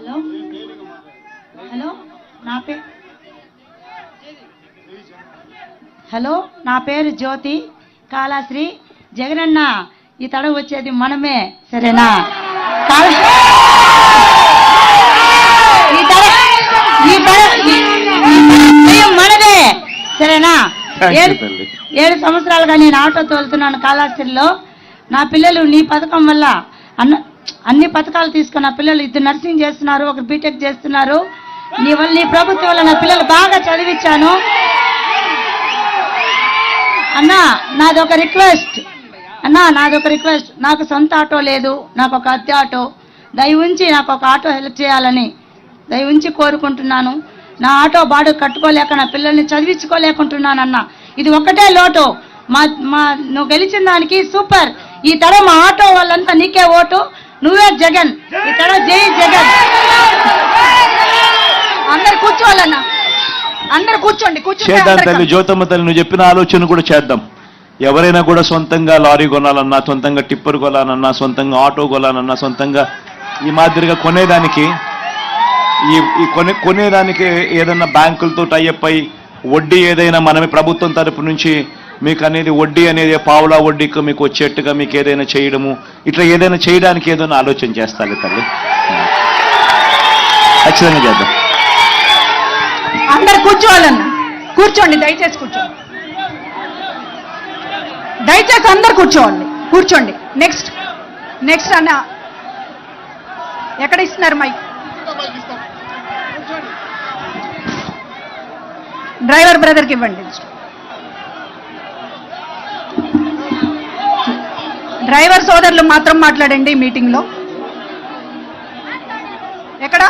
Hello hello నా పేరు జ్యోతి కాళాశ్రీ. జగనన్న ఈ తడవ వచ్చేది మనమే, సరేనా? మనదే, సరేనా? 7 సంవత్సరాలుగా నేను ఆటో తోలుతున్నాను కాళాశ్రీలో. నా పిల్లలు నీ పథకం వల్ల అన్ని పథకాలు తీసుకున్న పిల్లలు 2 నర్సింగ్ చేస్తున్నారు, 1 బీటెక్ చేస్తున్నారు. నీ ప్రభుత్వం వల్ల నా పిల్లలు బాగా చదివించాను. అన్నా నాదొక రిక్వెస్ట్, నాకు సొంత ఆటో లేదు, నాకు ఒక అద్దె ఆటో. దయవుంచి నాకు ఒక ఆటో హెల్ప్ చేయాలని దయవుంచి కోరుకుంటున్నాను. నా ఆటో బాడు కట్టుకోలేక నా పిల్లల్ని చదివించుకోలేకుంటున్నానన్నా. ఇది ఒక్కటే లోటు. నువ్వు గెలిచిన దానికి సూపర్. ఈ తర మా ఆటో వాళ్ళంతా నీకే ఓటు, నువ్వే జగన్. ఈ తర జై జగన్. అందరు కూర్చోవాలన్నా, అందరు కూర్చోండి. తల్లి జ్యోతమ్మ తల్లి, నువ్వు చెప్పిన ఆలోచన కూడా చేద్దాం. ఎవరైనా కూడా సొంతంగా లారీ కొనాలన్నా, సొంతంగా టిప్పర్ కొనాలన్నా, సొంతంగా ఆటో కొనాలన్నా, సొంతంగా ఈ మాదిరిగా కొనేదానికి కొనేదానికి ఏదైనా బ్యాంకులతో టైఅప్ అయి వడ్డీ ఏదైనా మనమే ప్రభుత్వం తరపు నుంచి మీకు అనేది వడ్డీ అనేది పావులా వడ్డీకి మీకు వచ్చేట్టుగా మీకు ఏదైనా చేయడము, ఇట్లా ఏదైనా చేయడానికి ఏదైనా ఆలోచన చేస్తాలి తల్లి. ఖచ్చితంగా చేద్దాం. అందరు కూర్చోవాలన్నా, కూర్చోండి. దయచేసి కూర్చోండి, దయచేసి అందరు కూర్చోండి. నెక్స్ట్ అన్న ఎక్కడ ఇస్తున్నారు మైక్? డ్రైవర్ బ్రదర్కి ఇవ్వండి. డ్రైవర్ సోదరులు మాత్రం మాట్లాడండి మీటింగ్లో. ఎక్కడ?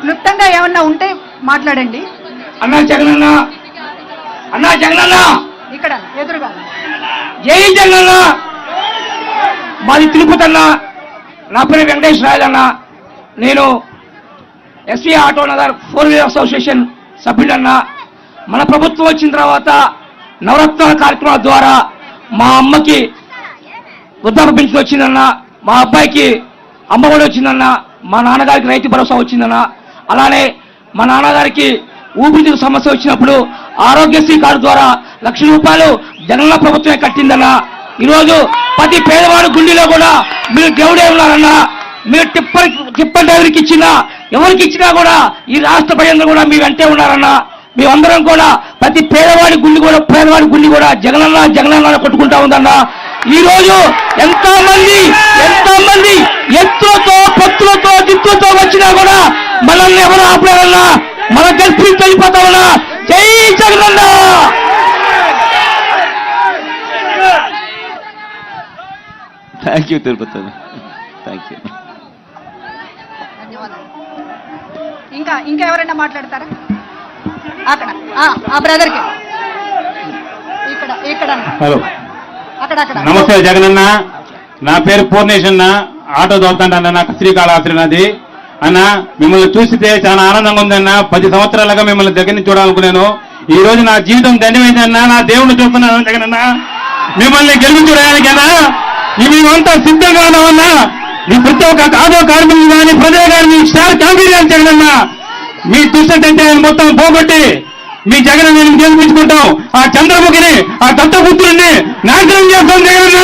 క్లుప్తంగా ఏమన్నా ఉంటే మాట్లాడండి. అన్నా జగనన్న, ఇక్కడ ఎదురుగా. జై జగనన్న. మాది తిరుపతి అన్న. నా పేరు వెంకటేష్ రాజ్ అన్న. నేను SC auto Nagar 4 wheeler association సభ్యుడన్న. మన ప్రభుత్వం వచ్చిన తర్వాత నవరత్నాల కార్యక్రమాల ద్వారా మా అమ్మకి వృద్ధాప్య పెన్షన్ వచ్చిందన్న, మా అబ్బాయికి అమ్మఒడి వచ్చిందన్న, మా నాన్నగారికి రైతు భరోసా వచ్చిందన్న. అలానే మా నాన్నగారికి ఊపిరితిత్తుల సమస్య వచ్చినప్పుడు ఆరోగ్యశ్రీ కార్డు ద్వారా 1,00,000 రూపాయలు జగనన్న ప్రభుత్వమే కట్టిందన్న. ఈరోజు ప్రతి పేదవాడి గుండెలో కూడా మీరు దేవుడే ఉన్నారన్న. మీరు టిప్పర్ డ్రైవర్కి ఇచ్చినా ఎవరికి ఇచ్చినా కూడా ఈ రాష్ట్ర ప్రజలందరూ కూడా మీ వెంటే ఉన్నారన్న. మేమందరం కూడా ప్రతి పేదవాడి గుండె కూడా జగనన్న కొట్టుకుంటా ఉందన్న. ఈ రోజు ఎంతో మంది ఎత్తులతో పొత్తులతో దిత్తులతో వచ్చినా కూడా మనల్ని ఎవరు ఆపలేరన్నా. మన గెలిపి వెళ్ళిపోతామన్నా. జై Jagananna. Thank you Tirupati. Thank you. ఇంకా ఎవరైనా మాట్లాడతారా? అక్కడ ఆ బ్రదర్కి ఇక్కడ. హలో, నమస్తే జగనన్న. నా పేరు పూర్ణేష్ అన్న. ఆటో తోలుతాంటన్న. నాకు శ్రీకాళహస్తి నది అన్న. మిమ్మల్ని చూస్తే చాలా ఆనందంగా ఉందన్న. 10 సంవత్సరాలుగా మిమ్మల్ని దగ్గర నుంచి చూడాలనుకున్నాను. ఈ రోజు నా జీవితం ధన్యమైందన్న. నా దేవుడిని చూస్తున్నాను జగనన్న. మిమ్మల్ని గెలిపించడానికన్నా మేమంతా సిద్ధంగా ఉన్నామన్నా. మీ ప్రతి ఒక్క ఆటో కార్మికులు కానీ ప్రజలు కానీ మీ స్టార్ కాంగ్రెస్ జగనన్న. మీ దుష్టంటే మొత్తం పోగొట్టి మీ జగన్ గెలిపించుకుంటాం. ఆ చంద్రముఖిని, ఆ దత్తపుత్రుడిని నాశనం చేస్తాం జగనన్న.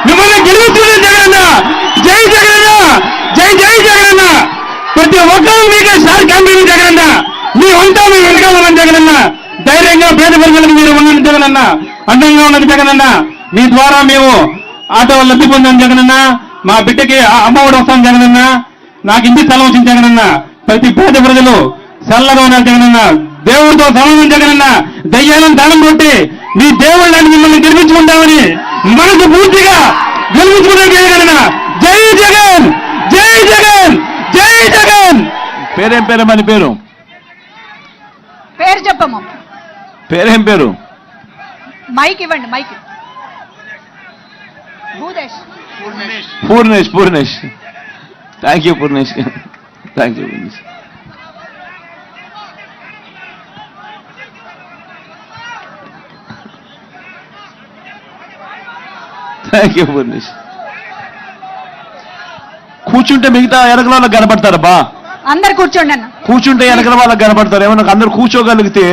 మిమ్మల్ని గెలిపించుకునే జగనన్న. జై జగనన్న, జై జగనన్న. ప్రతి ఒక్కరూ మీకే స్టార్ కాంగ్రెస్ జగనన్న. మేమంతా మీ వెనకాల ఉన్నాం జగనన్న. ధైర్యంగా పేద ప్రజలకు మీరు ఉన్నది జగనన్న. అందంగా ఉన్నది జగనన్న. మీ ద్వారా మేము ఆటో లబ్ధి పొందాం జగనన్న. మా బిడ్డకి అమ్మఒడి వస్తాం జగనన్న. నాకు ఇంటి స్థలం వచ్చింది జగనన్న. ప్రతి పేద ప్రజలు చల్లగా ఉన్నారు జగనన్న. దేవుడితో సమానం జగనన్న. దయ్యాలను దానం కొట్టి మీ దేవుళ్ళని మిమ్మల్ని గెలిపించుకుంటామని మనసు పూర్తిగా గెలిపించుకుంటాం జగనన్న. జై జగన్, జై జగన్, జై జగన్. పేరేం పేరు? మన పేరు చెప్పమ్మా. పేరేం పేరు? మైక్ ఇవ్వండి. Mic. Purnesh. Thank you Purnesh. Thank you Purnesh. Thank you Purnesh. కూర్చుంటే మిగతా వెనకల వాళ్ళకి కనపడతారబ్బా. అందరు కూర్చోండి అన్న. కూర్చుంటే వెనకల వాళ్ళకి కనపడతారు. ఏమన్నా అందరూ కూర్చోగలిగితే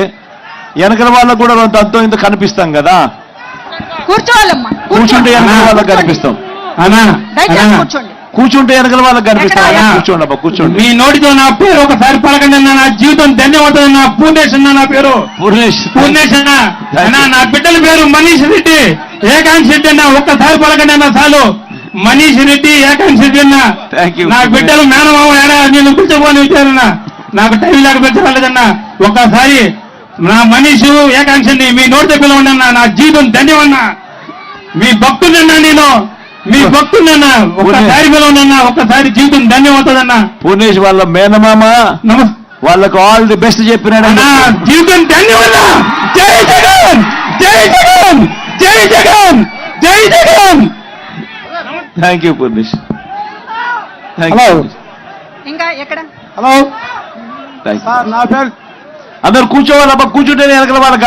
వెనకల వాళ్ళకు కూడా అంతో ఇంత కనిపిస్తాం కదా. కూర్చోవాలమ్మా. కూర్చుంటే వెనకల వాళ్ళకి కనిపిస్తాం. అన్నా దయచేసి కూర్చోండి. కూర్చుంటే వెనకల వాళ్ళకి కనిపిస్తాం. ఎక్కడ? కూర్చోండి అబ్బా, కూర్చోండి. మీ నోటితో నా పేరు ఒకసారి పలకండి అన్న, నా జీవితం ధన్యమవుతుంది. నా పూర్ణేష్ అన్న నా పేరు. పూర్ణేష్ అన్న నా బిడ్డల పేరు మనీష్ రెడ్డి, ఏకాంక్ష రెడ్డి అన్న. ఒక్కసారి పలకండి అన్న చాలు. మనీష్ రెడ్డి, ఏకాంక్ష రెడ్డి అన్న. Thank you. నా బిడ్డలు మేనమామ నేను పిలిచిపోని విచారన్న. నాకు టైం లేక పిలిచరాలేదన్న. ఒక్కసారి నా మనీష్ ఏకాంక్షని మీ నోటితో పిలవండి అన్న. నా జీవితం ధన్యమన్నా. మీ భక్తుడన్నా, నేను మీ భక్తుడన్నా. ఒక్కసారి పిలవండి అన్న. ఒక్కసారి జీవితం ధన్యమవుతుందన్న. పూర్ణేష్ వాళ్ళ మేనమామ వాళ్ళకు ఆల్ ది బెస్ట్ చెప్పినాడన్నా. జీవితం ధన్యమన్నా. జై జగన్, జై జగన్, జై జగన్, జై Jagan. Thank you Purnesh. Hello ఇంకా ఎక్కడ? Hello thank you. సార్, నా పేరు అందరు కూర్చోవాలబ్బా. కూర్చుంటే వెనకల వాళ్ళకి